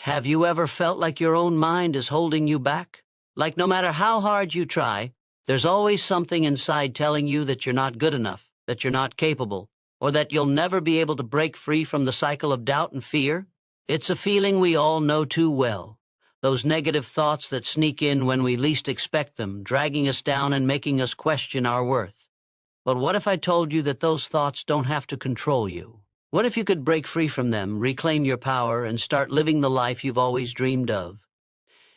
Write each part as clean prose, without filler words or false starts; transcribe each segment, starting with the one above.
Have you ever felt like your own mind is holding you back? Like no matter how hard you try, there's always something inside telling you that you're not good enough, that you're not capable, or that you'll never be able to break free from the cycle of doubt and fear? It's a feeling we all know too well. Those negative thoughts that sneak in when we least expect them, dragging us down and making us question our worth. But what if I told you that those thoughts don't have to control you? What if you could break free from them, reclaim your power, and start living the life you've always dreamed of?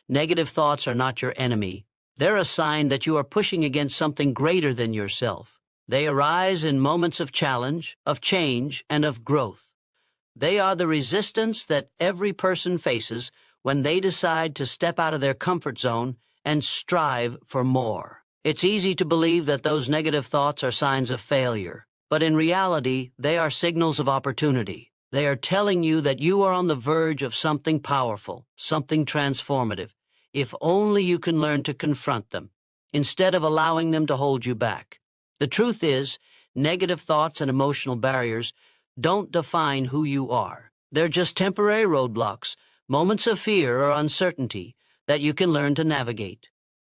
Negative thoughts are not your enemy. They're a sign that you are pushing against something greater than yourself. They arise in moments of challenge, of change, and of growth. They are the resistance that every person faces when they decide to step out of their comfort zone and strive for more. It's easy to believe that those negative thoughts are signs of failure, but in reality, they are signals of opportunity. They are telling you that you are on the verge of something powerful, something transformative, if only you can learn to confront them, instead of allowing them to hold you back. The truth is, negative thoughts and emotional barriers don't define who you are. They're just temporary roadblocks, moments of fear or uncertainty that you can learn to navigate.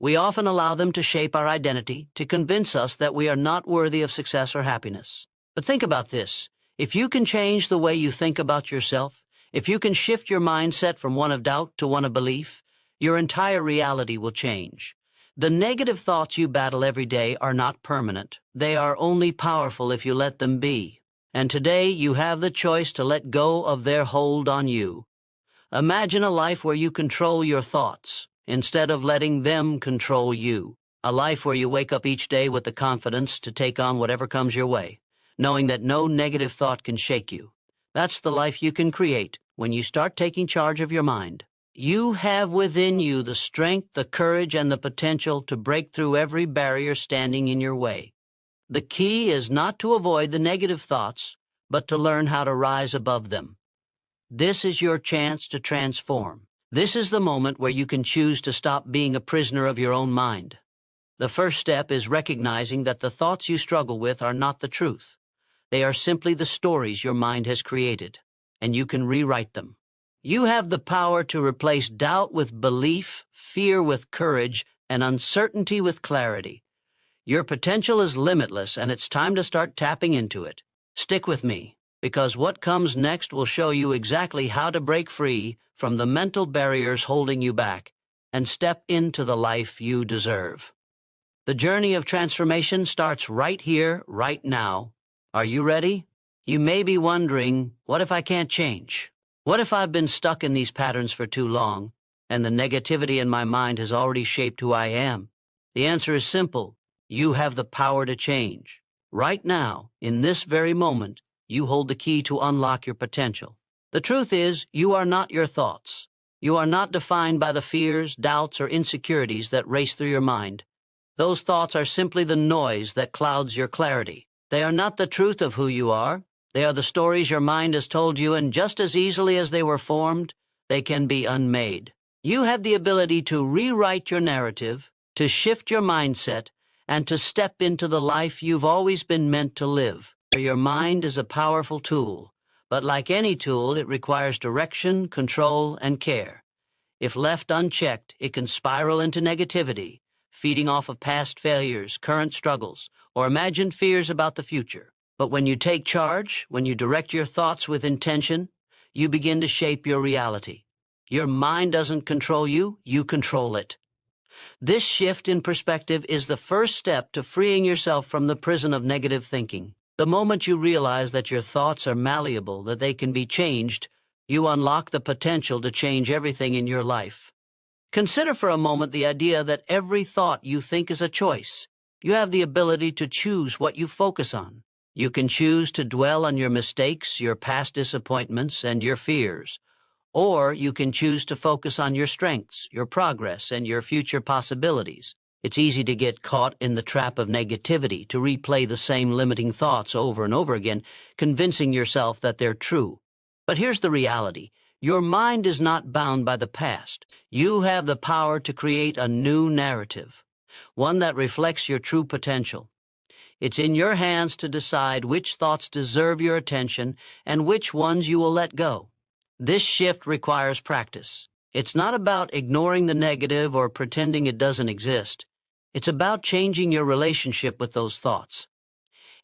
We often allow them to shape our identity, to convince us that we are not worthy of success or happiness. But think about this. If you can change the way you think about yourself, if you can shift your mindset from one of doubt to one of belief, your entire reality will change. The negative thoughts you battle every day are not permanent. They are only powerful if you let them be. And today you have the choice to let go of their hold on you. Imagine a life where you control your thoughts, instead of letting them control you. A life where you wake up each day with the confidence to take on whatever comes your way, knowing that no negative thought can shake you. That's the life you can create when you start taking charge of your mind. You have within you the strength, the courage, and the potential to break through every barrier standing in your way. The key is not to avoid the negative thoughts, but to learn how to rise above them. This is your chance to transform. This is the moment where you can choose to stop being a prisoner of your own mind. The first step is recognizing that the thoughts you struggle with are not the truth. They are simply the stories your mind has created, and you can rewrite them. You have the power to replace doubt with belief, fear with courage, and uncertainty with clarity. Your potential is limitless, and it's time to start tapping into it. Stick with me, because what comes next will show you exactly how to break free from the mental barriers holding you back and step into the life you deserve. The journey of transformation starts right here, right now. Are you ready? You may be wondering, what if I can't change? What if I've been stuck in these patterns for too long, and the negativity in my mind has already shaped who I am? The answer is simple. You have the power to change. Right now, in this very moment, you hold the key to unlock your potential. The truth is, you are not your thoughts. You are not defined by the fears, doubts, or insecurities that race through your mind. Those thoughts are simply the noise that clouds your clarity. They are not the truth of who you are. They are the stories your mind has told you, and just as easily as they were formed, they can be unmade. You have the ability to rewrite your narrative, to shift your mindset, and to step into the life you've always been meant to live. Your mind is a powerful tool, but like any tool, it requires direction, control, and care. If left unchecked, it can spiral into negativity, feeding off of past failures, current struggles, or imagined fears about the future. But when you take charge, when you direct your thoughts with intention, you begin to shape your reality. Your mind doesn't control you, you control it. This shift in perspective is the first step to freeing yourself from the prison of negative thinking. The moment you realize that your thoughts are malleable, that they can be changed, you unlock the potential to change everything in your life. Consider for a moment the idea that every thought you think is a choice. You have the ability to choose what you focus on. You can choose to dwell on your mistakes, your past disappointments, and your fears. Or you can choose to focus on your strengths, your progress, and your future possibilities. It's easy to get caught in the trap of negativity, to replay the same limiting thoughts over and over again, convincing yourself that they're true. But here's the reality. Your mind is not bound by the past. You have the power to create a new narrative, one that reflects your true potential. It's in your hands to decide which thoughts deserve your attention and which ones you will let go. This shift requires practice. It's not about ignoring the negative or pretending it doesn't exist. It's about changing your relationship with those thoughts.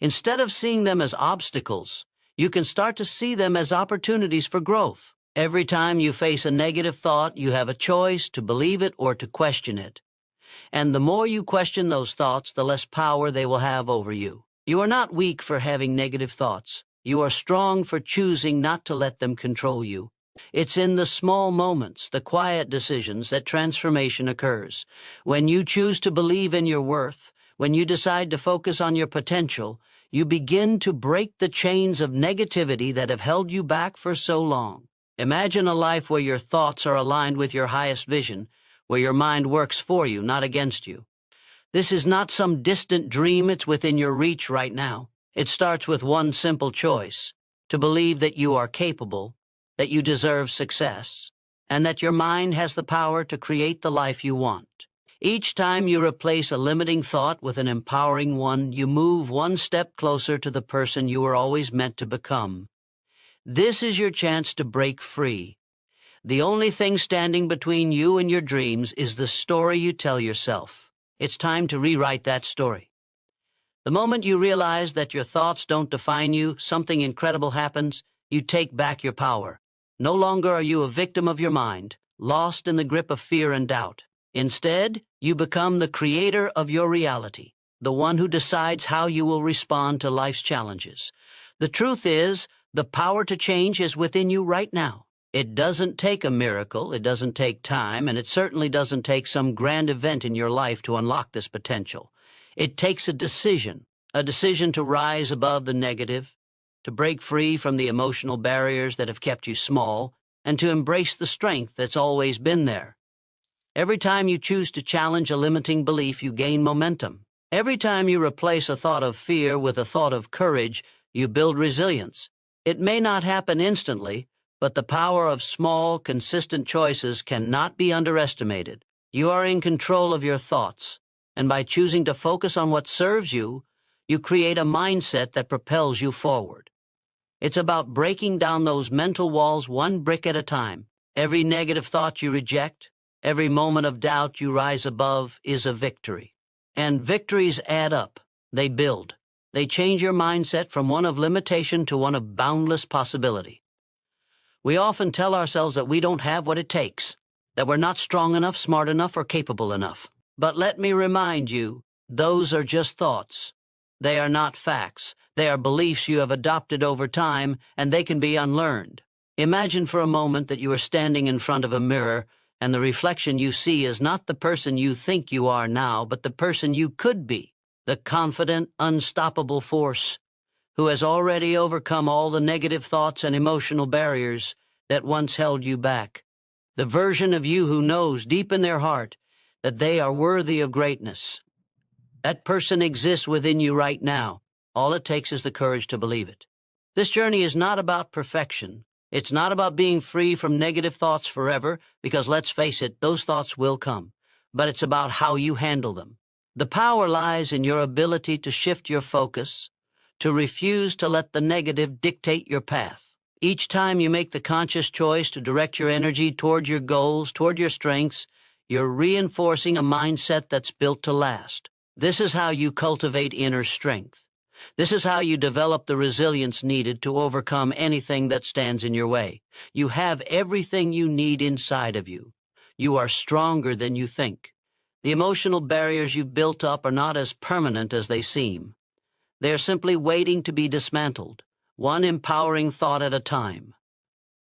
Instead of seeing them as obstacles, you can start to see them as opportunities for growth. Every time you face a negative thought, you have a choice to believe it or to question it. And the more you question those thoughts, the less power they will have over you. You are not weak for having negative thoughts. You are strong for choosing not to let them control you. It's in the small moments, the quiet decisions, that transformation occurs. When you choose to believe in your worth, when you decide to focus on your potential, you begin to break the chains of negativity that have held you back for so long. Imagine a life where your thoughts are aligned with your highest vision, where your mind works for you, not against you. This is not some distant dream, it's within your reach right now. It starts with one simple choice: to believe that you are capable, that you deserve success, and that your mind has the power to create the life you want. Each time you replace a limiting thought with an empowering one, you move one step closer to the person you were always meant to become. This is your chance to break free. The only thing standing between you and your dreams is the story you tell yourself. It's time to rewrite that story. The moment you realize that your thoughts don't define you, something incredible happens. You take back your power. No longer are you a victim of your mind, lost in the grip of fear and doubt. Instead, you become the creator of your reality, the one who decides how you will respond to life's challenges. The truth is, the power to change is within you right now. It doesn't take a miracle, it doesn't take time, and it certainly doesn't take some grand event in your life to unlock this potential. It takes a decision to rise above the negative, to break free from the emotional barriers that have kept you small, and to embrace the strength that's always been there. Every time you choose to challenge a limiting belief, you gain momentum. Every time you replace a thought of fear with a thought of courage, you build resilience. It may not happen instantly, but the power of small, consistent choices cannot be underestimated. You are in control of your thoughts, and by choosing to focus on what serves you, you create a mindset that propels you forward. It's about breaking down those mental walls one brick at a time. Every negative thought you reject, every moment of doubt you rise above is a victory. And victories add up. They build. They change your mindset from one of limitation to one of boundless possibility. We often tell ourselves that we don't have what it takes, that we're not strong enough, smart enough, or capable enough. But let me remind you, those are just thoughts. They are not facts. They are beliefs you have adopted over time, and they can be unlearned. Imagine for a moment that you are standing in front of a mirror, and the reflection you see is not the person you think you are now, but the person you could be, the confident, unstoppable force who has already overcome all the negative thoughts and emotional barriers that once held you back. The version of you who knows deep in their heart that they are worthy of greatness. That person exists within you right now. All it takes is the courage to believe it. This journey is not about perfection. It's not about being free from negative thoughts forever, because let's face it, those thoughts will come. But it's about how you handle them. The power lies in your ability to shift your focus, to refuse to let the negative dictate your path. Each time you make the conscious choice to direct your energy toward your goals, toward your strengths, you're reinforcing a mindset that's built to last. This is how you cultivate inner strength. This is how you develop the resilience needed to overcome anything that stands in your way. You have everything you need inside of you. You are stronger than you think. The emotional barriers you've built up are not as permanent as they seem. They are simply waiting to be dismantled, one empowering thought at a time.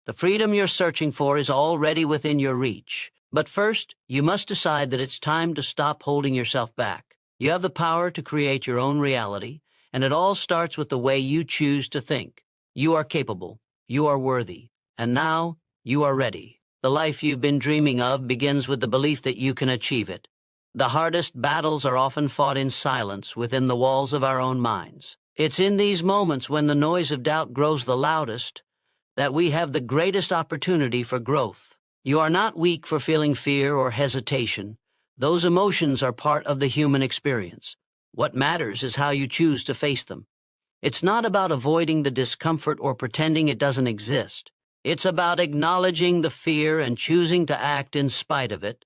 The freedom you're searching for is already within your reach. But first, you must decide that it's time to stop holding yourself back. You have the power to create your own reality, and it all starts with the way you choose to think. You are capable. You are worthy. And now, you are ready. The life you've been dreaming of begins with the belief that you can achieve it. The hardest battles are often fought in silence within the walls of our own minds. It's in these moments when the noise of doubt grows the loudest that we have the greatest opportunity for growth. You are not weak for feeling fear or hesitation. Those emotions are part of the human experience. What matters is how you choose to face them. It's not about avoiding the discomfort or pretending it doesn't exist. It's about acknowledging the fear and choosing to act in spite of it.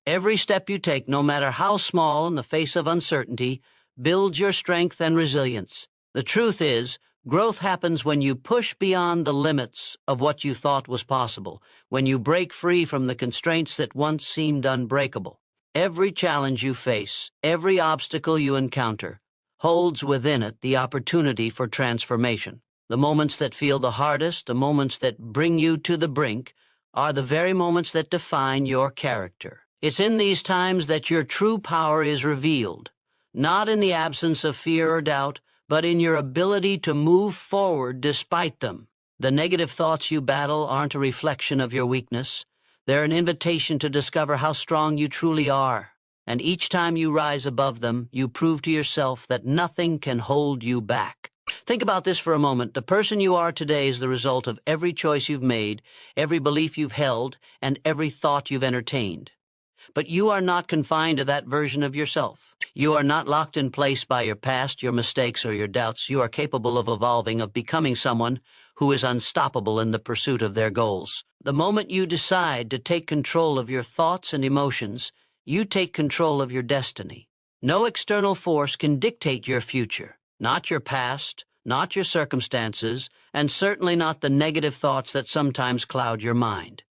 Every step you take, no matter how small in the face of uncertainty, builds your strength and resilience. The truth is, growth happens when you push beyond the limits of what you thought was possible, when you break free from the constraints that once seemed unbreakable. Every challenge you face, every obstacle you encounter, holds within it the opportunity for transformation. The moments that feel the hardest, the moments that bring you to the brink, are the very moments that define your character. It's in these times that your true power is revealed, not in the absence of fear or doubt, but in your ability to move forward despite them. The negative thoughts you battle aren't a reflection of your weakness. They're an invitation to discover how strong you truly are. And each time you rise above them, you prove to yourself that nothing can hold you back. Think about this for a moment. The person you are today is the result of every choice you've made, every belief you've held, and every thought you've entertained. But you are not confined to that version of yourself. You are not locked in place by your past, your mistakes, or your doubts. You are capable of evolving, of becoming someone who is unstoppable in the pursuit of their goals. The moment you decide to take control of your thoughts and emotions, you take control of your destiny. No external force can dictate your future, not your past, not your circumstances, and certainly not the negative thoughts that sometimes cloud your mind.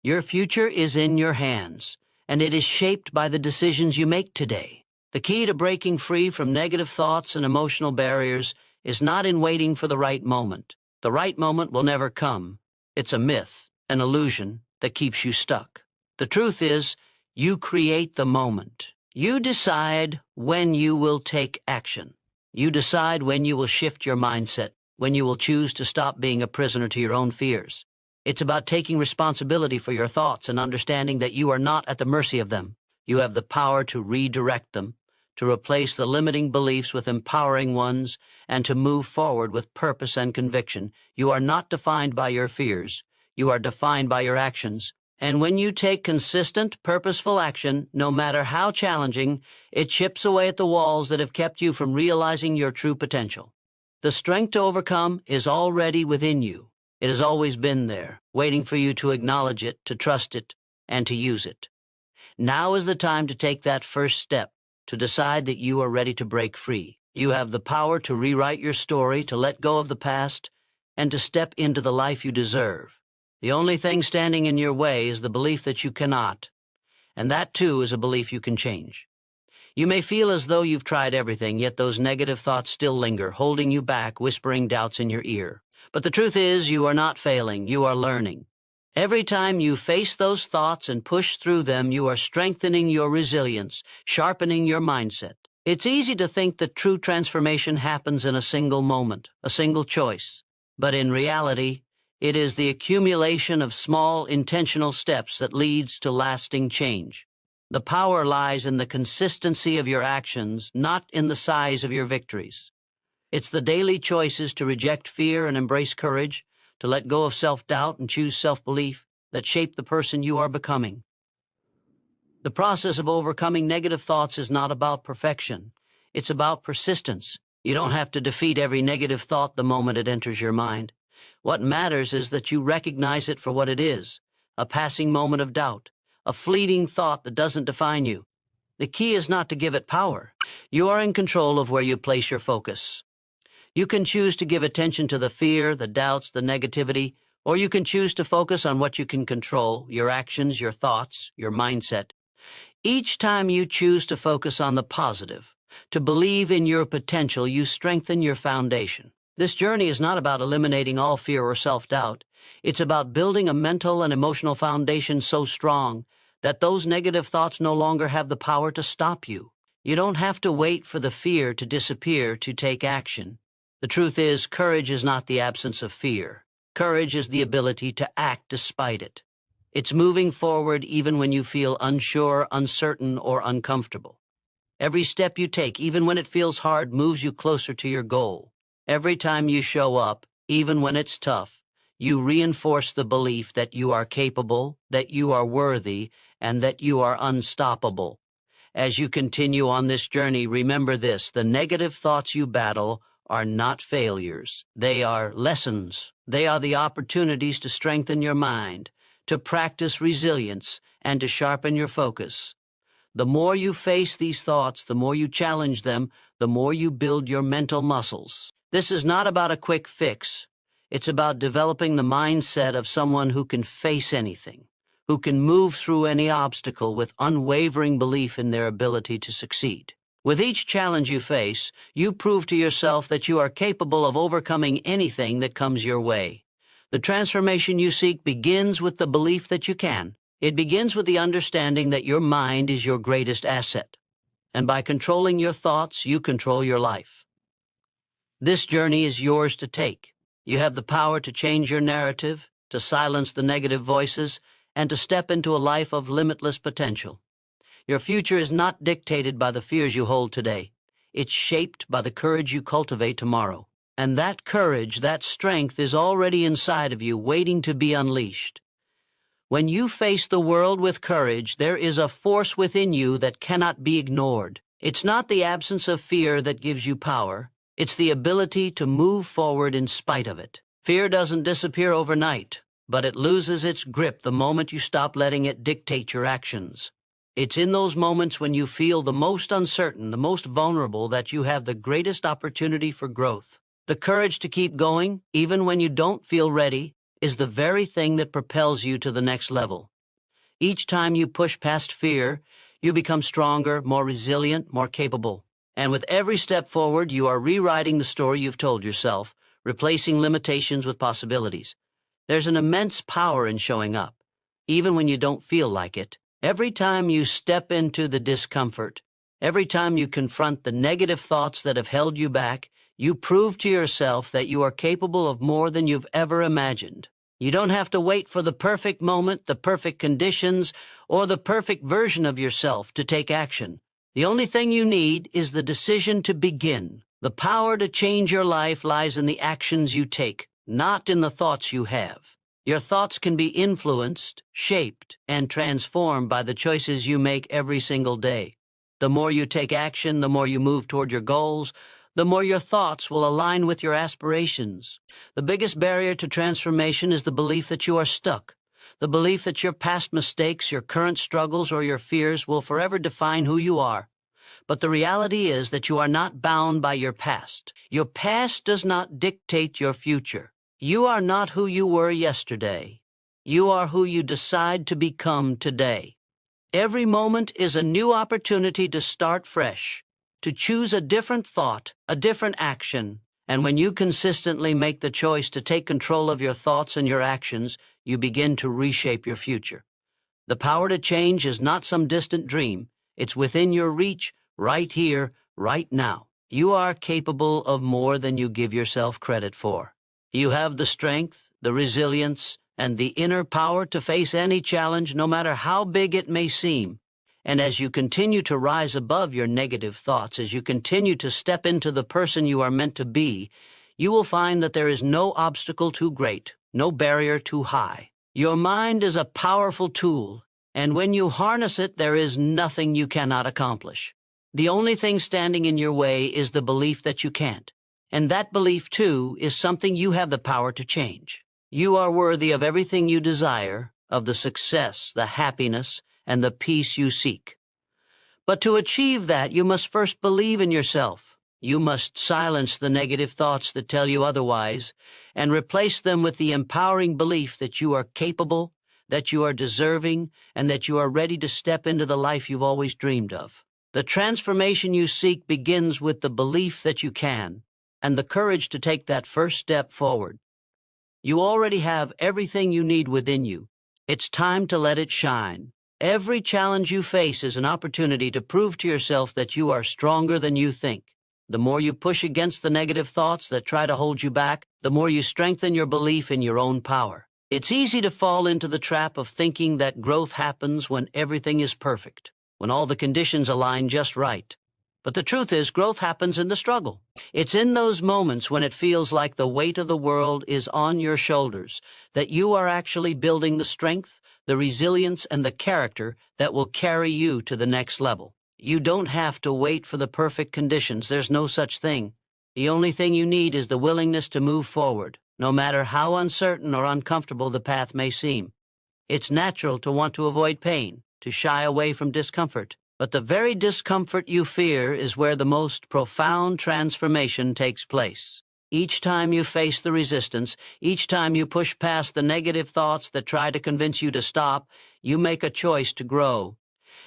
Your future is in your hands, and it is shaped by the decisions you make today. The key to breaking free from negative thoughts and emotional barriers is not in waiting for the right moment. The right moment will never come. It's a myth, an illusion that keeps you stuck. The truth is, you create the moment. You decide when you will take action. You decide when you will shift your mindset, when you will choose to stop being a prisoner to your own fears. It's about taking responsibility for your thoughts and understanding that you are not at the mercy of them. You have the power to redirect them, to replace the limiting beliefs with empowering ones, and to move forward with purpose and conviction. You are not defined by your fears. You are defined by your actions. And when you take consistent, purposeful action, no matter how challenging, it chips away at the walls that have kept you from realizing your true potential. The strength to overcome is already within you. It has always been there, waiting for you to acknowledge it, to trust it, and to use it. Now is the time to take that first step, to decide that you are ready to break free. You have the power to rewrite your story, to let go of the past, and to step into the life you deserve. The only thing standing in your way is the belief that you cannot, and that too is a belief you can change. You may feel as though you've tried everything, yet those negative thoughts still linger, holding you back, whispering doubts in your ear. But the truth is, you are not failing, you are learning. Every time you face those thoughts and push through them, you are strengthening your resilience, sharpening your mindset. It's easy to think that true transformation happens in a single moment, a single choice. But in reality, it is the accumulation of small, intentional steps that leads to lasting change. The power lies in the consistency of your actions, not in the size of your victories. It's the daily choices to reject fear and embrace courage, to let go of self-doubt and choose self-belief that shape the person you are becoming. The process of overcoming negative thoughts is not about perfection. It's about persistence. You don't have to defeat every negative thought the moment it enters your mind. What matters is that you recognize it for what it is, a passing moment of doubt, a fleeting thought that doesn't define you. The key is not to give it power. You are in control of where you place your focus. You can choose to give attention to the fear, the doubts, the negativity, or you can choose to focus on what you can control, your actions, your thoughts, your mindset. Each time you choose to focus on the positive, to believe in your potential, you strengthen your foundation. This journey is not about eliminating all fear or self-doubt. It's about building a mental and emotional foundation so strong that those negative thoughts no longer have the power to stop you. You don't have to wait for the fear to disappear to take action. The truth is, courage is not the absence of fear. Courage is the ability to act despite it. It's moving forward even when you feel unsure, uncertain, or uncomfortable. Every step you take, even when it feels hard, moves you closer to your goal. Every time you show up, even when it's tough, you reinforce the belief that you are capable, that you are worthy, and that you are unstoppable. As you continue on this journey, remember this: the negative thoughts you battle are not failures. They are lessons. They are the opportunities to strengthen your mind, to practice resilience, and to sharpen your focus. The more you face these thoughts, the more you challenge them, the more you build your mental muscles. This is not about a quick fix. It's about developing the mindset of someone who can face anything, who can move through any obstacle with unwavering belief in their ability to succeed. With each challenge you face, you prove to yourself that you are capable of overcoming anything that comes your way. The transformation you seek begins with the belief that you can. It begins with the understanding that your mind is your greatest asset, and by controlling your thoughts, you control your life. This journey is yours to take. You have the power to change your narrative, to silence the negative voices, and to step into a life of limitless potential. Your future is not dictated by the fears you hold today. It's shaped by the courage you cultivate tomorrow. And that courage, that strength is already inside of you, waiting to be unleashed. When you face the world with courage, there is a force within you that cannot be ignored. It's not the absence of fear that gives you power. It's the ability to move forward in spite of it. Fear doesn't disappear overnight, but it loses its grip the moment you stop letting it dictate your actions. It's in those moments when you feel the most uncertain, the most vulnerable, that you have the greatest opportunity for growth. The courage to keep going, even when you don't feel ready, is the very thing that propels you to the next level. Each time you push past fear, you become stronger, more resilient, more capable. And with every step forward, you are rewriting the story you've told yourself, replacing limitations with possibilities. There's an immense power in showing up, even when you don't feel like it. Every time you step into the discomfort, every time you confront the negative thoughts that have held you back, you prove to yourself that you are capable of more than you've ever imagined. You don't have to wait for the perfect moment, the perfect conditions, or the perfect version of yourself to take action. The only thing you need is the decision to begin. The power to change your life lies in the actions you take, not in the thoughts you have. Your thoughts can be influenced, shaped, and transformed by the choices you make every single day. The more you take action, the more you move toward your goals, the more your thoughts will align with your aspirations. The biggest barrier to transformation is the belief that you are stuck, the belief that your past mistakes, your current struggles, or your fears will forever define who you are. But the reality is that you are not bound by your past. Your past does not dictate your future. You are not who you were yesterday. You are who you decide to become today. Every moment is a new opportunity to start fresh, to choose a different thought, a different action. And when you consistently make the choice to take control of your thoughts and your actions, you begin to reshape your future. The power to change is not some distant dream. It's within your reach, right here, right now. You are capable of more than you give yourself credit for. You have the strength, the resilience, and the inner power to face any challenge, no matter how big it may seem. And as you continue to rise above your negative thoughts, as you continue to step into the person you are meant to be, you will find that there is no obstacle too great, no barrier too high. Your mind is a powerful tool, and when you harness it, there is nothing you cannot accomplish. The only thing standing in your way is the belief that you can't. And that belief, too, is something you have the power to change. You are worthy of everything you desire, of the success, the happiness, and the peace you seek. But to achieve that, you must first believe in yourself. You must silence the negative thoughts that tell you otherwise, and replace them with the empowering belief that you are capable, that you are deserving, and that you are ready to step into the life you've always dreamed of. The transformation you seek begins with the belief that you can, and the courage to take that first step forward. You already have everything you need within you. It's time to let it shine. Every challenge you face is an opportunity to prove to yourself that you are stronger than you think. The more you push against the negative thoughts that try to hold you back, the more you strengthen your belief in your own power. It's easy to fall into the trap of thinking that growth happens when everything is perfect, when all the conditions align just right. But the truth is, growth happens in the struggle. It's in those moments when it feels like the weight of the world is on your shoulders that you are actually building the strength, the resilience, and the character that will carry you to the next level. You don't have to wait for the perfect conditions. There's no such thing. The only thing you need is the willingness to move forward, no matter how uncertain or uncomfortable the path may seem. It's natural to want to avoid pain, to shy away from discomfort. But the very discomfort you fear is where the most profound transformation takes place. Each time you face the resistance, each time you push past the negative thoughts that try to convince you to stop, you make a choice to grow.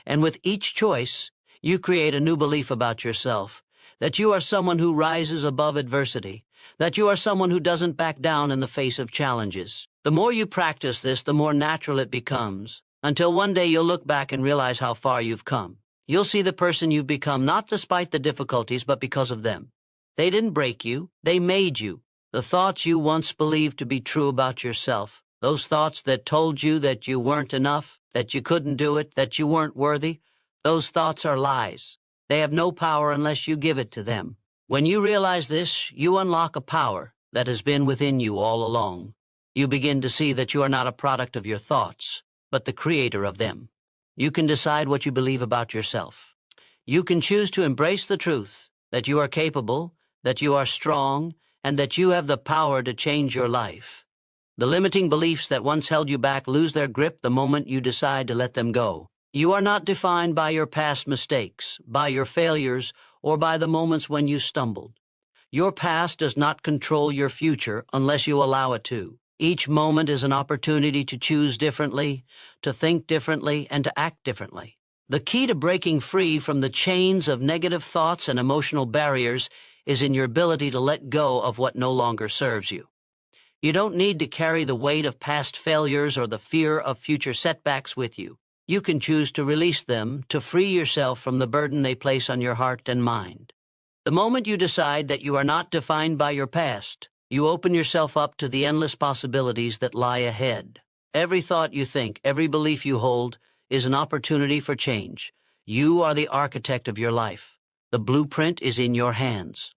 And with each choice, you create a new belief about yourself, that you are someone who rises above adversity, that you are someone who doesn't back down in the face of challenges. The more you practice this, the more natural it becomes, until one day you'll look back and realize how far you've come. You'll see the person you've become not despite the difficulties, but because of them. They didn't break you, they made you. The thoughts you once believed to be true about yourself, those thoughts that told you that you weren't enough, that you couldn't do it, that you weren't worthy, those thoughts are lies. They have no power unless you give it to them. When you realize this, you unlock a power that has been within you all along. You begin to see that you are not a product of your thoughts, but the creator of them. You can decide what you believe about yourself. You can choose to embrace the truth that you are capable, that you are strong, and that you have the power to change your life. The limiting beliefs that once held you back lose their grip the moment you decide to let them go. You are not defined by your past mistakes, by your failures, or by the moments when you stumbled. Your past does not control your future unless you allow it to. Each moment is an opportunity to choose differently, to think differently, and to act differently. The key to breaking free from the chains of negative thoughts and emotional barriers is in your ability to let go of what no longer serves you. You don't need to carry the weight of past failures or the fear of future setbacks with you. You can choose to release them, to free yourself from the burden they place on your heart and mind. The moment you decide that you are not defined by your past, you open yourself up to the endless possibilities that lie ahead. Every thought you think, every belief you hold, is an opportunity for change. You are the architect of your life. The blueprint is in your hands.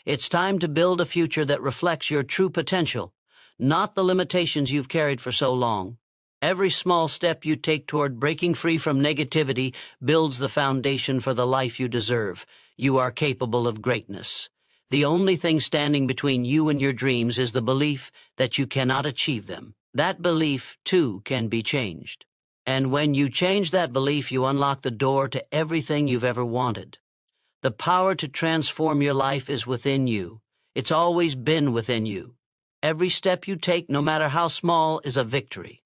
It's time to build a future that reflects your true potential, not the limitations you've carried for so long. Every small step you take toward breaking free from negativity builds the foundation for the life you deserve. You are capable of greatness. The only thing standing between you and your dreams is the belief that you cannot achieve them. That belief, too, can be changed. And when you change that belief, you unlock the door to everything you've ever wanted. The power to transform your life is within you. It's always been within you. Every step you take, no matter how small, is a victory.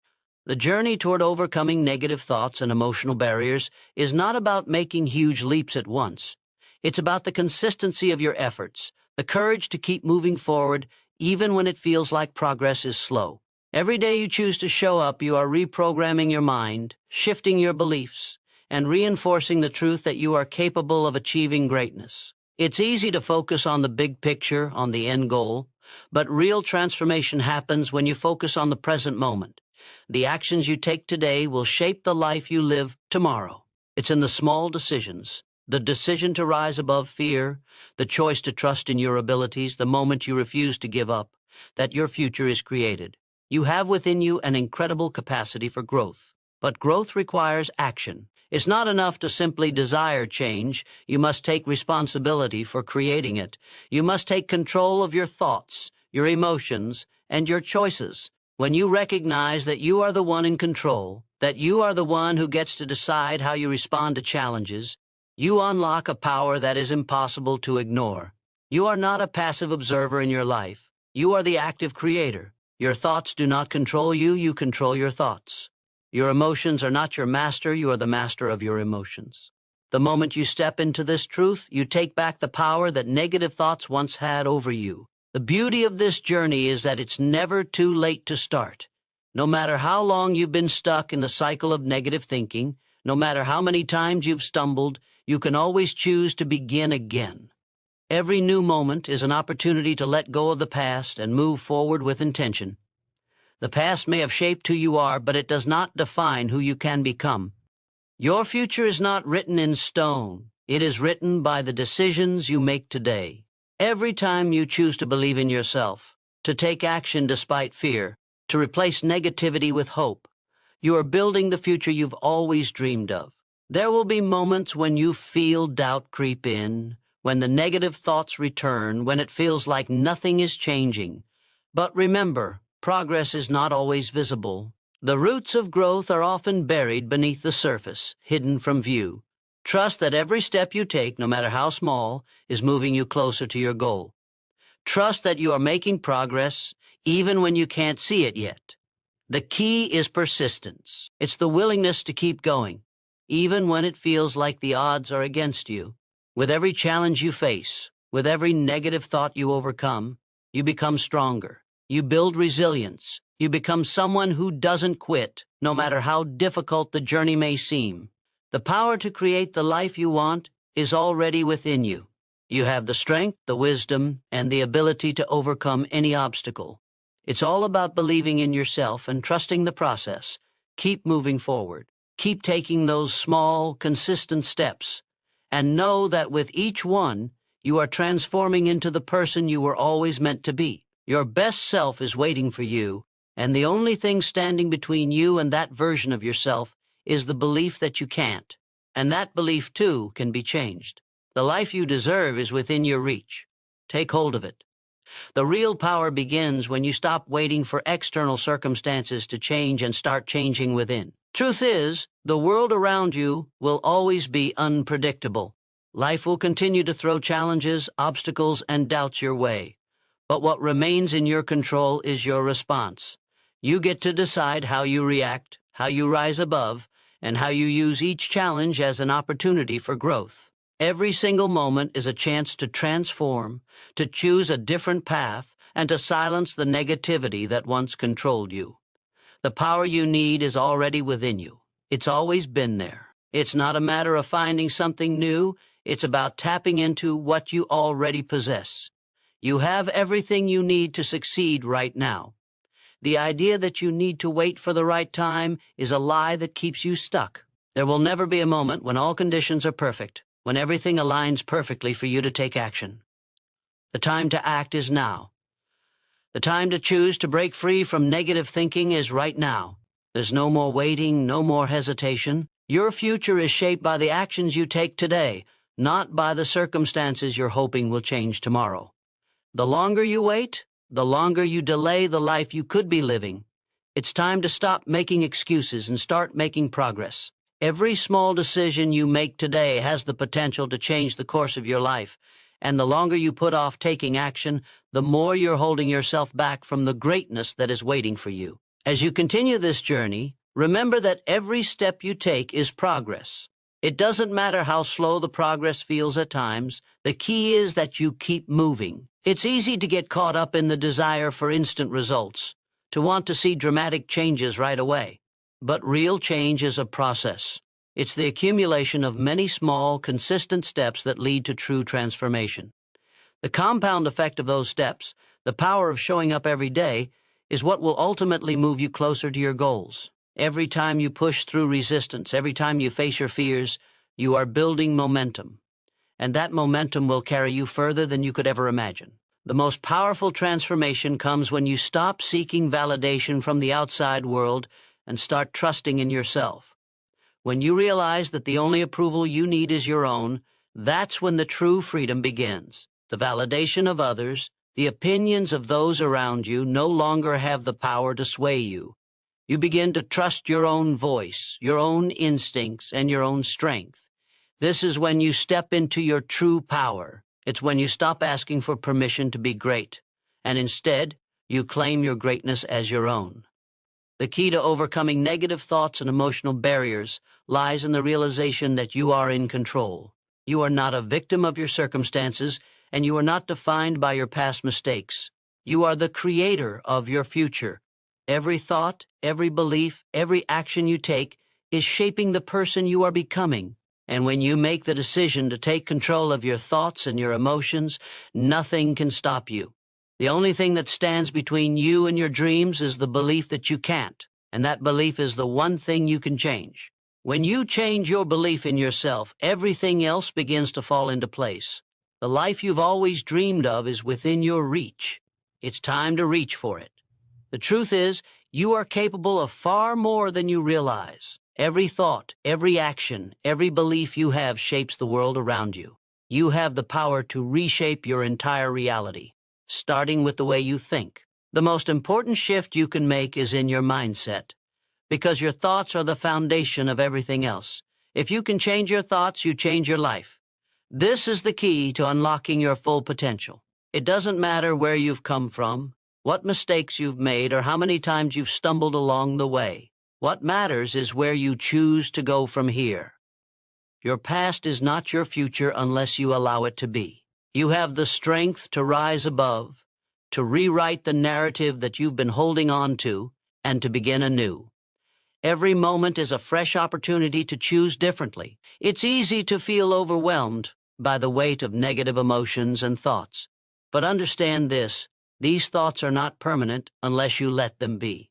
The journey toward overcoming negative thoughts and emotional barriers is not about making huge leaps at once. It's about the consistency of your efforts, the courage to keep moving forward even when it feels like progress is slow. Every day you choose to show up, you are reprogramming your mind, shifting your beliefs, and reinforcing the truth that you are capable of achieving greatness. It's easy to focus on the big picture, on the end goal, but real transformation happens when you focus on the present moment. The actions you take today will shape the life you live tomorrow. It's in the small decisions. The decision to rise above fear, the choice to trust in your abilities, the moment you refuse to give up, that your future is created. You have within you an incredible capacity for growth. But growth requires action. It's not enough to simply desire change. You must take responsibility for creating it. You must take control of your thoughts, your emotions, and your choices. When you recognize that you are the one in control, that you are the one who gets to decide how you respond to challenges, you unlock a power that is impossible to ignore. You are not a passive observer in your life. You are the active creator. Your thoughts do not control you, you control your thoughts. Your emotions are not your master, you are the master of your emotions. The moment you step into this truth, you take back the power that negative thoughts once had over you. The beauty of this journey is that it's never too late to start. No matter how long you've been stuck in the cycle of negative thinking, no matter how many times you've stumbled, you can always choose to begin again. Every new moment is an opportunity to let go of the past and move forward with intention. The past may have shaped who you are, but it does not define who you can become. Your future is not written in stone. It is written by the decisions you make today. Every time you choose to believe in yourself, to take action despite fear, to replace negativity with hope, you are building the future you've always dreamed of. There will be moments when you feel doubt creep in, when the negative thoughts return, when it feels like nothing is changing. But remember, progress is not always visible. The roots of growth are often buried beneath the surface, hidden from view. Trust that every step you take, no matter how small, is moving you closer to your goal. Trust that you are making progress, even when you can't see it yet. The key is persistence. It's the willingness to keep going, even when it feels like the odds are against you. With every challenge you face, with every negative thought you overcome, you become stronger. You build resilience. You become someone who doesn't quit, no matter how difficult the journey may seem. The power to create the life you want is already within you. You have the strength, the wisdom, and the ability to overcome any obstacle. It's all about believing in yourself and trusting the process. Keep moving forward. Keep taking those small, consistent steps. And know that with each one, you are transforming into the person you were always meant to be. Your best self is waiting for you, and the only thing standing between you and that version of yourself is the belief that you can't. And that belief, too, can be changed. The life you deserve is within your reach. Take hold of it. The real power begins when you stop waiting for external circumstances to change and start changing within. Truth is, the world around you will always be unpredictable. Life will continue to throw challenges, obstacles, and doubts your way. But what remains in your control is your response. You get to decide how you react, how you rise above, and how you use each challenge as an opportunity for growth. Every single moment is a chance to transform, to choose a different path, and to silence the negativity that once controlled you. The power you need is already within you. It's always been there. It's not a matter of finding something new. It's about tapping into what you already possess. You have everything you need to succeed right now. The idea that you need to wait for the right time is a lie that keeps you stuck. There will never be a moment when all conditions are perfect, when everything aligns perfectly for you to take action. The time to act is now. The time to choose to break free from negative thinking is right now. There's no more waiting, no more hesitation. Your future is shaped by the actions you take today, not by the circumstances you're hoping will change tomorrow. The longer you wait, the longer you delay the life you could be living. It's time to stop making excuses and start making progress. Every small decision you make today has the potential to change the course of your life, and the longer you put off taking action, the more you're holding yourself back from the greatness that is waiting for you. As you continue this journey, remember that every step you take is progress. It doesn't matter how slow the progress feels at times. The key is that you keep moving. It's easy to get caught up in the desire for instant results, to want to see dramatic changes right away. But real change is a process. It's the accumulation of many small, consistent steps that lead to true transformation. The compound effect of those steps, the power of showing up every day, is what will ultimately move you closer to your goals. Every time you push through resistance, every time you face your fears, you are building momentum. And that momentum will carry you further than you could ever imagine. The most powerful transformation comes when you stop seeking validation from the outside world and start trusting in yourself. When you realize that the only approval you need is your own, that's when the true freedom begins. The validation of others, the opinions of those around you no longer have the power to sway you. You begin to trust your own voice, your own instincts, and your own strength. This is when you step into your true power. It's when you stop asking for permission to be great, and instead, you claim your greatness as your own. The key to overcoming negative thoughts and emotional barriers lies in the realization that you are in control. You are not a victim of your circumstances, and you are not defined by your past mistakes. You are the creator of your future. Every thought, every belief, every action you take is shaping the person you are becoming. And when you make the decision to take control of your thoughts and your emotions, nothing can stop you. The only thing that stands between you and your dreams is the belief that you can't, and that belief is the one thing you can change. When you change your belief in yourself, everything else begins to fall into place. The life you've always dreamed of is within your reach. It's time to reach for it. The truth is, you are capable of far more than you realize. Every thought, every action, every belief you have shapes the world around you. You have the power to reshape your entire reality, starting with the way you think. The most important shift you can make is in your mindset, because your thoughts are the foundation of everything else. If you can change your thoughts, you change your life. This is the key to unlocking your full potential. It doesn't matter where you've come from, what mistakes you've made, or how many times you've stumbled along the way. What matters is where you choose to go from here. Your past is not your future unless you allow it to be. You have the strength to rise above, to rewrite the narrative that you've been holding on to, and to begin anew. Every moment is a fresh opportunity to choose differently. It's easy to feel overwhelmed by the weight of negative emotions and thoughts. But understand this, these thoughts are not permanent unless you let them be.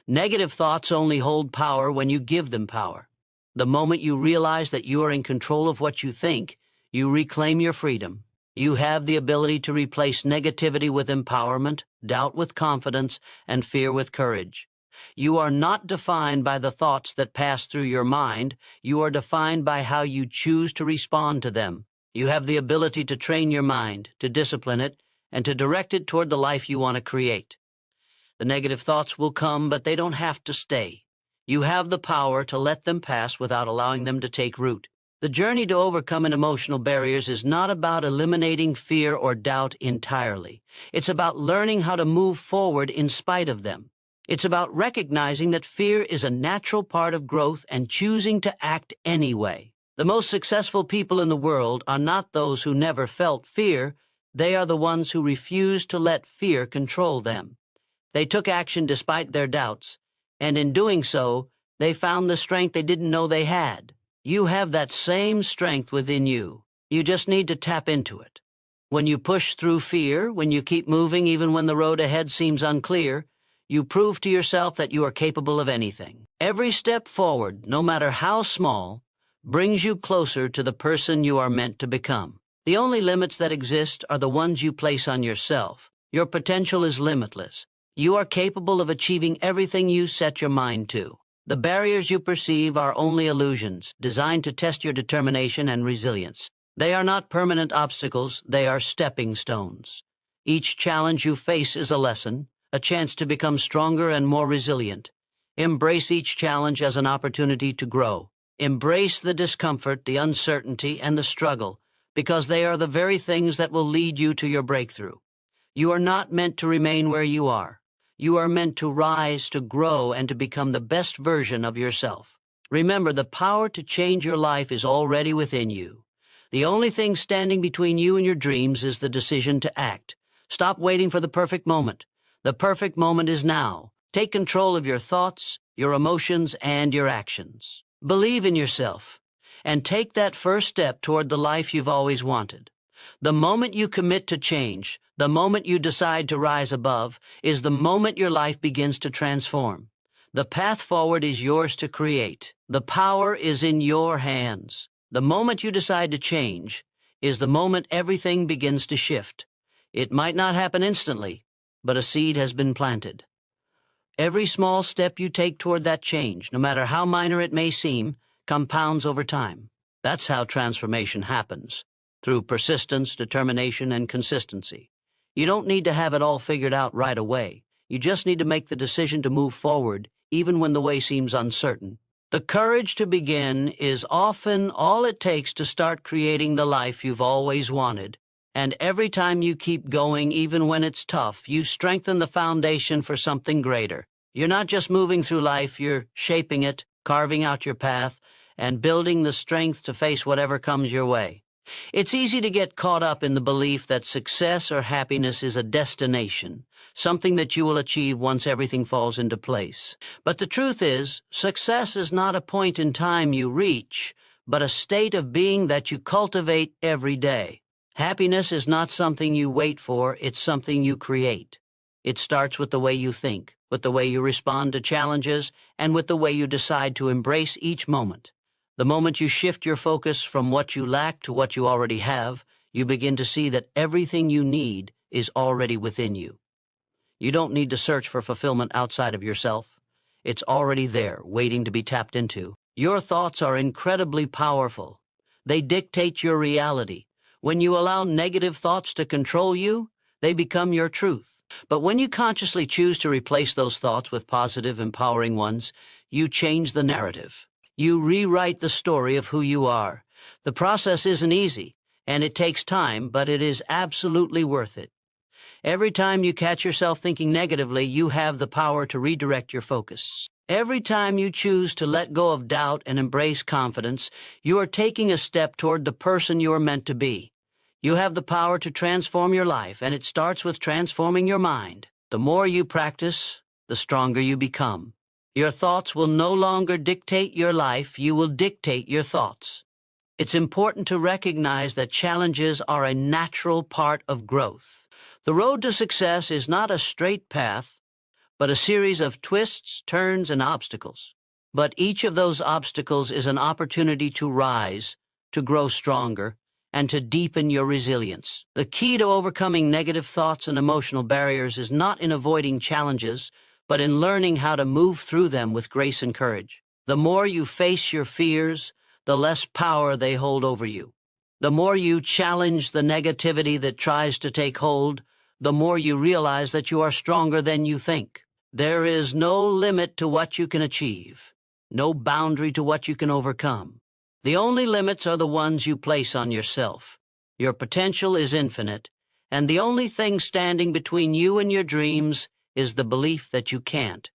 Negative thoughts only hold power when you give them power. The moment you realize that you are in control of what you think, you reclaim your freedom. You have the ability to replace negativity with empowerment, doubt with confidence, and fear with courage. You are not defined by the thoughts that pass through your mind. You are defined by how you choose to respond to them. You have the ability to train your mind, to discipline it, and to direct it toward the life you want to create. The negative thoughts will come, but they don't have to stay. You have the power to let them pass without allowing them to take root. The journey to overcoming emotional barriers is not about eliminating fear or doubt entirely. It's about learning how to move forward in spite of them. It's about recognizing that fear is a natural part of growth and choosing to act anyway. The most successful people in the world are not those who never felt fear. They are the ones who refused to let fear control them. They took action despite their doubts, and in doing so, they found the strength they didn't know they had. You have that same strength within you. You just need to tap into it. When you push through fear, when you keep moving even when the road ahead seems unclear, you prove to yourself that you are capable of anything. Every step forward, no matter how small, brings you closer to the person you are meant to become. The only limits that exist are the ones you place on yourself. Your potential is limitless. You are capable of achieving everything you set your mind to. The barriers you perceive are only illusions, designed to test your determination and resilience. They are not permanent obstacles, they are stepping stones. Each challenge you face is a lesson, a chance to become stronger and more resilient. Embrace each challenge as an opportunity to grow. Embrace the discomfort, the uncertainty, and the struggle, because they are the very things that will lead you to your breakthrough. You are not meant to remain where you are. You are meant to rise, to grow, and to become the best version of yourself. Remember, the power to change your life is already within you. The only thing standing between you and your dreams is the decision to act. Stop waiting for the perfect moment. The perfect moment is now. Take control of your thoughts, your emotions, and your actions. Believe in yourself, and take that first step toward the life you've always wanted. The moment you commit to change, the moment you decide to rise above, is the moment your life begins to transform. The path forward is yours to create. The power is in your hands. The moment you decide to change is the moment everything begins to shift. It might not happen instantly, but a seed has been planted. Every small step you take toward that change, no matter how minor it may seem, compounds over time. That's how transformation happens, through persistence, determination, and consistency. You don't need to have it all figured out right away. You just need to make the decision to move forward, even when the way seems uncertain. The courage to begin is often all it takes to start creating the life you've always wanted. And every time you keep going, even when it's tough, you strengthen the foundation for something greater. You're not just moving through life, you're shaping it, carving out your path, and building the strength to face whatever comes your way. It's easy to get caught up in the belief that success or happiness is a destination, something that you will achieve once everything falls into place. But the truth is, success is not a point in time you reach, but a state of being that you cultivate every day. Happiness is not something you wait for, it's something you create. It starts with the way you think, with the way you respond to challenges, and with the way you decide to embrace each moment. The moment you shift your focus from what you lack to what you already have, you begin to see that everything you need is already within you. You don't need to search for fulfillment outside of yourself. It's already there, waiting to be tapped into. Your thoughts are incredibly powerful. They dictate your reality. When you allow negative thoughts to control you, they become your truth. But when you consciously choose to replace those thoughts with positive, empowering ones, you change the narrative. You rewrite the story of who you are. The process isn't easy, and it takes time, but it is absolutely worth it. Every time you catch yourself thinking negatively, you have the power to redirect your focus. Every time you choose to let go of doubt and embrace confidence, you are taking a step toward the person you are meant to be. You have the power to transform your life, and it starts with transforming your mind. The more you practice, the stronger you become. Your thoughts will no longer dictate your life, you will dictate your thoughts. It's important to recognize that challenges are a natural part of growth. The road to success is not a straight path, but a series of twists, turns, and obstacles. But each of those obstacles is an opportunity to rise, to grow stronger, and to deepen your resilience. The key to overcoming negative thoughts and emotional barriers is not in avoiding challenges, but in learning how to move through them with grace and courage. The more you face your fears, the less power they hold over you. The more you challenge the negativity that tries to take hold, the more you realize that you are stronger than you think. There is no limit to what you can achieve, no boundary to what you can overcome. The only limits are the ones you place on yourself. Your potential is infinite, and the only thing standing between you and your dreams is the belief that you can't.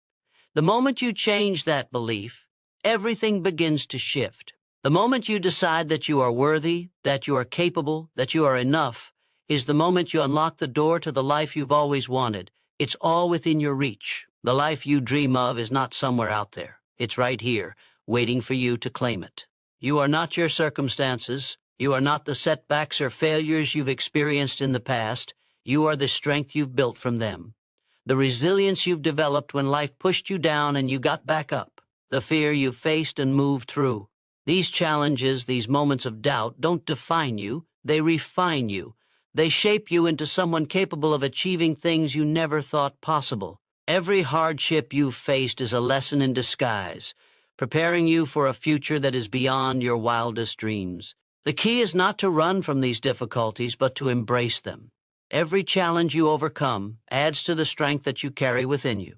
The moment you change that belief, everything begins to shift. The moment you decide that you are worthy, that you are capable, that you are enough, is the moment you unlock the door to the life you've always wanted. It's all within your reach. The life you dream of is not somewhere out there. It's right here, waiting for you to claim it. You are not your circumstances. You are not the setbacks or failures you've experienced in the past. You are the strength you've built from them. The resilience you've developed when life pushed you down and you got back up. The fear you faced and moved through. These challenges, these moments of doubt, don't define you. They refine you. They shape you into someone capable of achieving things you never thought possible. Every hardship you've faced is a lesson in disguise, preparing you for a future that is beyond your wildest dreams. The key is not to run from these difficulties, but to embrace them. Every challenge you overcome adds to the strength that you carry within you.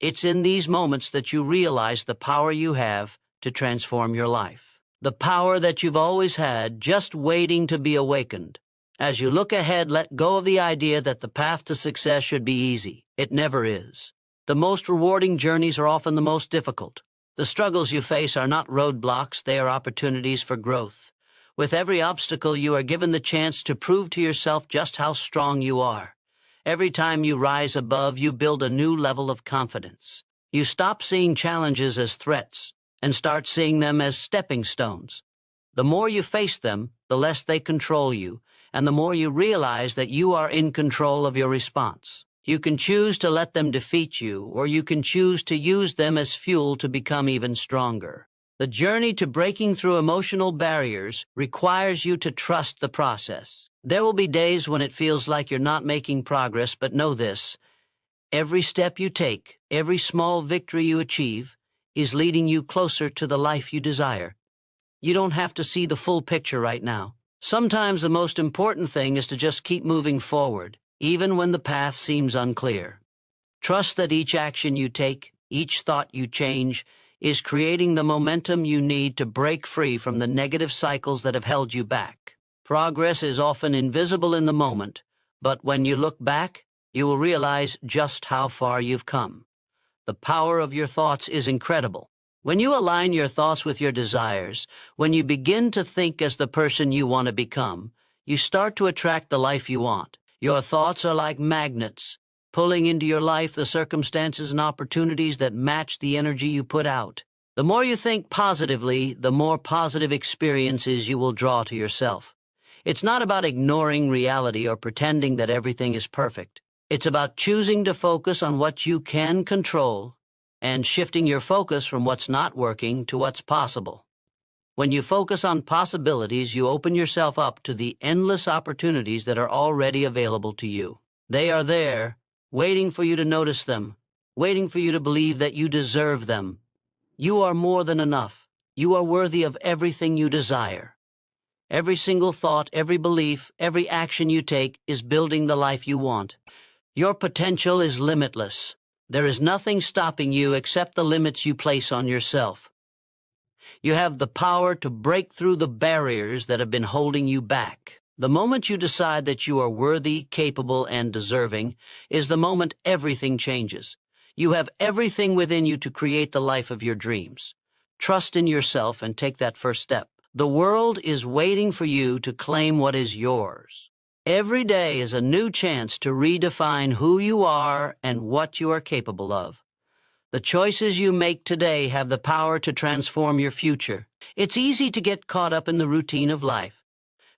It's in these moments that you realize the power you have to transform your life. The power that you've always had, just waiting to be awakened. As you look ahead, let go of the idea that the path to success should be easy. It never is. The most rewarding journeys are often the most difficult. The struggles you face are not roadblocks, they are opportunities for growth. With every obstacle, you are given the chance to prove to yourself just how strong you are. Every time you rise above, you build a new level of confidence. You stop seeing challenges as threats and start seeing them as stepping stones. The more you face them, the less they control you, and the more you realize that you are in control of your response. You can choose to let them defeat you, or you can choose to use them as fuel to become even stronger. The journey to breaking through emotional barriers requires you to trust the process. There will be days when it feels like you're not making progress, but know this: every step you take, every small victory you achieve, is leading you closer to the life you desire. You don't have to see the full picture right now. Sometimes the most important thing is to just keep moving forward, even when the path seems unclear. Trust that each action you take, each thought you change, is creating the momentum you need to break free from the negative cycles that have held you back. Progress is often invisible in the moment, but when you look back, you will realize just how far you've come. The power of your thoughts is incredible. When you align your thoughts with your desires, when you begin to think as the person you want to become, you start to attract the life you want. Your thoughts are like magnets, pulling into your life the circumstances and opportunities that match the energy you put out. The more you think positively, the more positive experiences you will draw to yourself. It's not about ignoring reality or pretending that everything is perfect. It's about choosing to focus on what you can control and shifting your focus from what's not working to what's possible. When you focus on possibilities, you open yourself up to the endless opportunities that are already available to you. They are there, waiting for you to notice them, waiting for you to believe that you deserve them. You are more than enough. You are worthy of everything you desire. Every single thought, every belief, every action you take is building the life you want. Your potential is limitless. There is nothing stopping you except the limits you place on yourself. You have the power to break through the barriers that have been holding you back. The moment you decide that you are worthy, capable, and deserving is the moment everything changes. You have everything within you to create the life of your dreams. Trust in yourself and take that first step. The world is waiting for you to claim what is yours. Every day is a new chance to redefine who you are and what you are capable of. The choices you make today have the power to transform your future. It's easy to get caught up in the routine of life,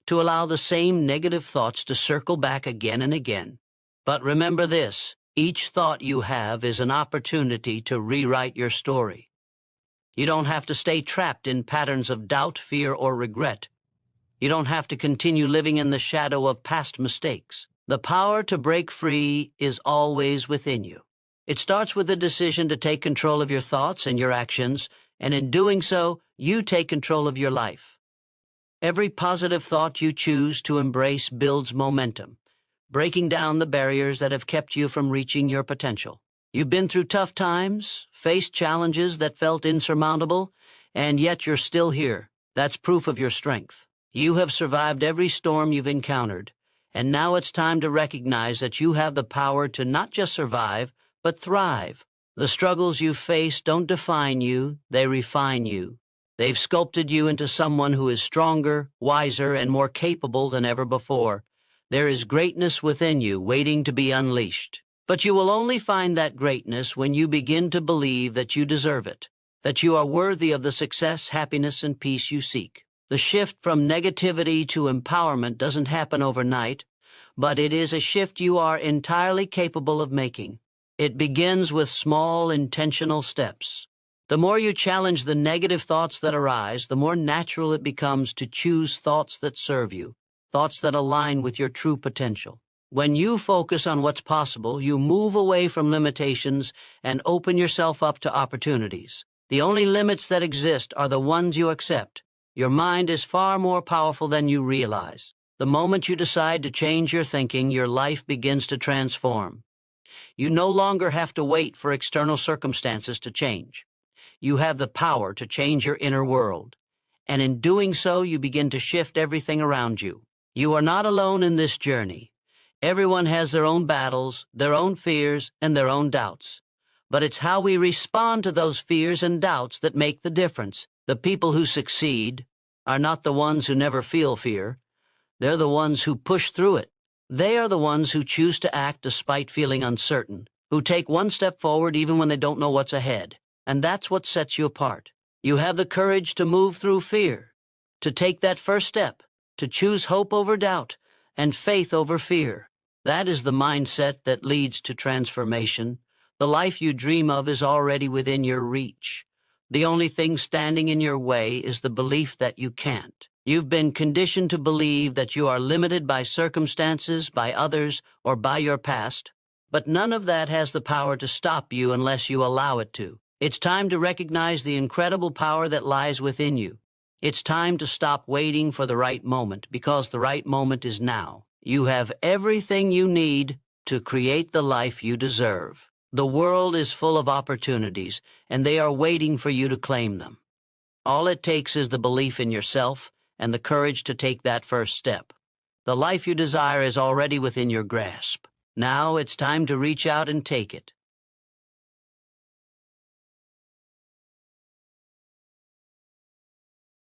to allow the same negative thoughts to circle back again and again. But remember this, each thought you have is an opportunity to rewrite your story. You don't have to stay trapped in patterns of doubt, fear, or regret. You don't have to continue living in the shadow of past mistakes. The power to break free is always within you. It starts with the decision to take control of your thoughts and your actions, and in doing so, you take control of your life. Every positive thought you choose to embrace builds momentum, breaking down the barriers that have kept you from reaching your potential. You've been through tough times, faced challenges that felt insurmountable, and yet you're still here. That's proof of your strength. You have survived every storm you've encountered, and now it's time to recognize that you have the power to not just survive, but thrive. The struggles you face don't define you, they refine you. They've sculpted you into someone who is stronger, wiser, and more capable than ever before. There is greatness within you waiting to be unleashed. But you will only find that greatness when you begin to believe that you deserve it, that you are worthy of the success, happiness, and peace you seek. The shift from negativity to empowerment doesn't happen overnight, but it is a shift you are entirely capable of making. It begins with small, intentional steps. The more you challenge the negative thoughts that arise, the more natural it becomes to choose thoughts that serve you, thoughts that align with your true potential. When you focus on what's possible, you move away from limitations and open yourself up to opportunities. The only limits that exist are the ones you accept. Your mind is far more powerful than you realize. The moment you decide to change your thinking, your life begins to transform. You no longer have to wait for external circumstances to change. You have the power to change your inner world, and in doing so, you begin to shift everything around you. You are not alone in this journey. Everyone has their own battles, their own fears, and their own doubts. But it's how we respond to those fears and doubts that make the difference. The people who succeed are not the ones who never feel fear. They're the ones who push through it. They are the ones who choose to act despite feeling uncertain, who take one step forward even when they don't know what's ahead. And that's what sets you apart. You have the courage to move through fear, to take that first step, to choose hope over doubt, and faith over fear. That is the mindset that leads to transformation. The life you dream of is already within your reach. The only thing standing in your way is the belief that you can't. You've been conditioned to believe that you are limited by circumstances, by others, or by your past. But none of that has the power to stop you unless you allow it to. It's time to recognize the incredible power that lies within you. It's time to stop waiting for the right moment, because the right moment is now. You have everything you need to create the life you deserve. The world is full of opportunities, and they are waiting for you to claim them. All it takes is the belief in yourself and the courage to take that first step. The life you desire is already within your grasp. Now it's time to reach out and take it.